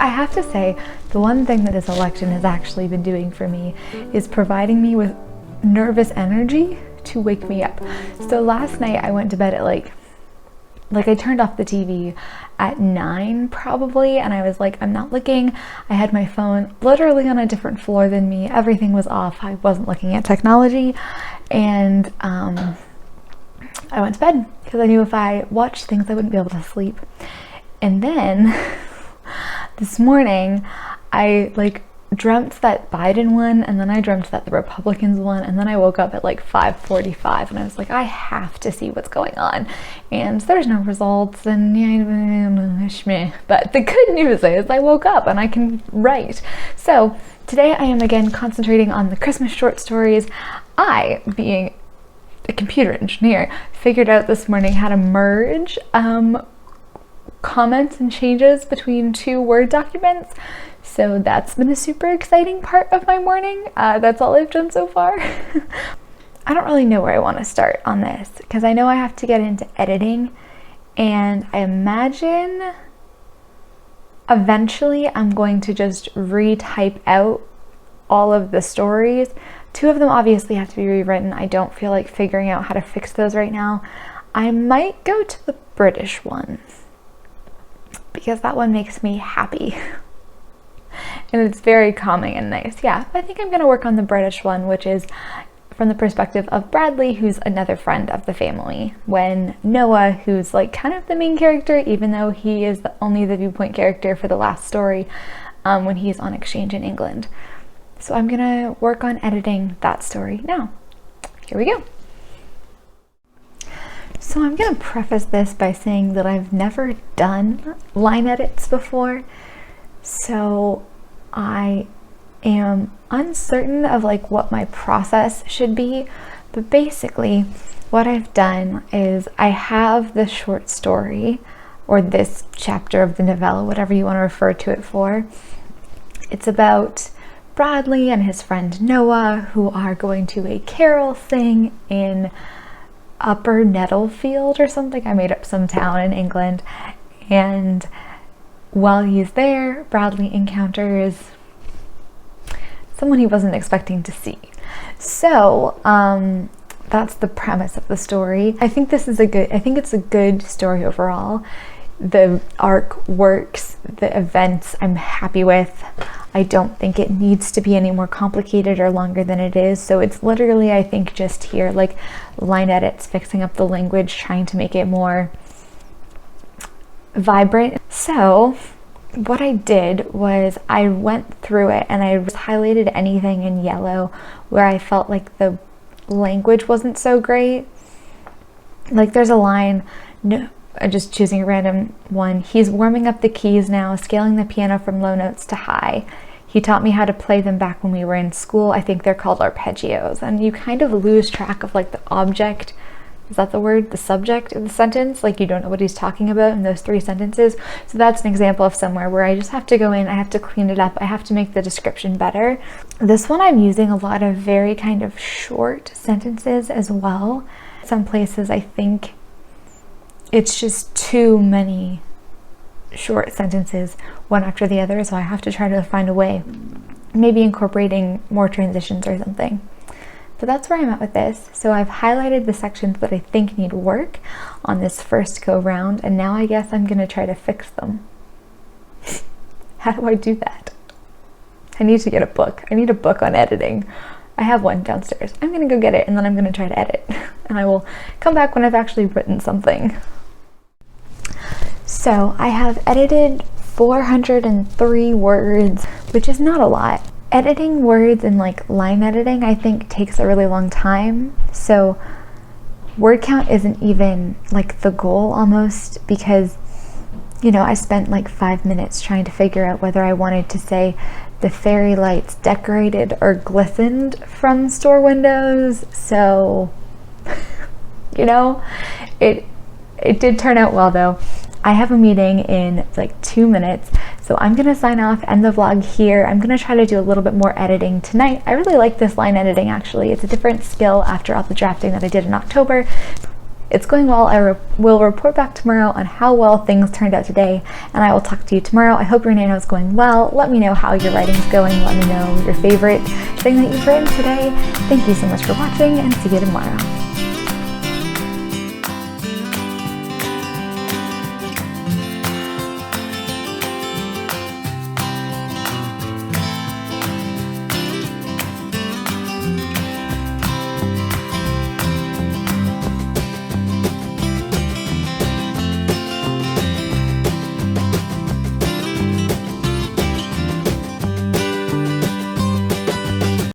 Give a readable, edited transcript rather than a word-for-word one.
I have to say, the one thing that this election has actually been doing for me is providing me with nervous energy to wake me up. So last night I went to bed at like I turned off the TV at 9 probably, and I was like, I'm not looking. I had my phone literally on a different floor than me. Everything was off. I wasn't looking at technology, and I went to bed because I knew if I watched things I wouldn't be able to sleep. And then this morning I like dreamt that Biden won, and then I dreamt that the Republicans won, and then I woke up at like 5:45 and I was like, I have to see what's going on, and there's no results, and but the good news is I woke up and I can write. So today I am again concentrating on the Christmas short stories. I, being a computer engineer, figured out this morning how to merge comments and changes between 2 Word documents. So that's been a super exciting part of my morning. That's all I've done so far. I don't really know where I want to start on this because I know I have to get into editing, and I imagine eventually I'm going to just retype out all of the stories. 2 of them obviously have to be rewritten. I don't feel like figuring out how to fix those right now. I might go to the British one because that one makes me happy. And it's very calming and nice. Yeah, I think I'm going to work on the British one, which is from the perspective of Bradley, who's another friend of the family, when Noah, who's like kind of the main character, even though he is only the viewpoint character for the last story, when he's on exchange in England. So I'm going to work on editing that story now. Here we go. So I'm going to preface this by saying that I've never done line edits before. So I am uncertain of like what my process should be, but basically what I've done is I have the short story, or this chapter of the novella, whatever you want to refer to it for. It's about Bradley and his friend Noah, who are going to a carol sing in Upper Nettlefield or something. I made up some town in England, and while he's there, Bradley encounters someone he wasn't expecting to see. So that's the premise of the story. I think it's a good story overall. The arc works, the events I'm happy with. I don't think it needs to be any more complicated or longer than it is. So it's literally, I think, just here, like line edits, fixing up the language, trying to make it more vibrant. So what I did was I went through it and I highlighted anything in yellow where I felt like the language wasn't so great. Like there's a line, no, I'm just choosing a random one. He's warming up the keys now, scaling the piano from low notes to high. He taught me how to play them back when we were in school. I think they're called arpeggios. And you kind of lose track of like the object, is that the word? The subject of the sentence? Like you don't know what he's talking about in those 3 sentences. So that's an example of somewhere where I just have to go in, I have to clean it up, I have to make the description better. This one I'm using a lot of very kind of short sentences as well. Some places I think it's just too many short sentences, one after the other, so I have to try to find a way, maybe incorporating more transitions or something. But that's where I'm at with this. So I've highlighted the sections that I think need work on this first go round, and now I guess I'm going to try to fix them. How do I do that? I need to get a book. I need a book on editing. I have one downstairs. I'm going to go get it, and then I'm going to try to edit. And I will come back when I've actually written something. So I have edited 403 words, which is not a lot. Editing words and like line editing, I think, takes a really long time. So word count isn't even like the goal almost, because, you know, I spent like 5 minutes trying to figure out whether I wanted to say the fairy lights decorated or glistened from store windows. So, you know, it did turn out well though. I have a meeting in like 2 minutes, so I'm gonna sign off, end the vlog here. I'm gonna try to do a little bit more editing tonight. I really like this line editing actually. It's a different skill after all the drafting that I did in October. it's going well. I will report back tomorrow on how well things turned out today, and I will talk to you tomorrow. I hope your Nano is going well. Let me know how your writing's going. Let me know your favorite thing that you've written today. Thank you so much for watching, and see you tomorrow.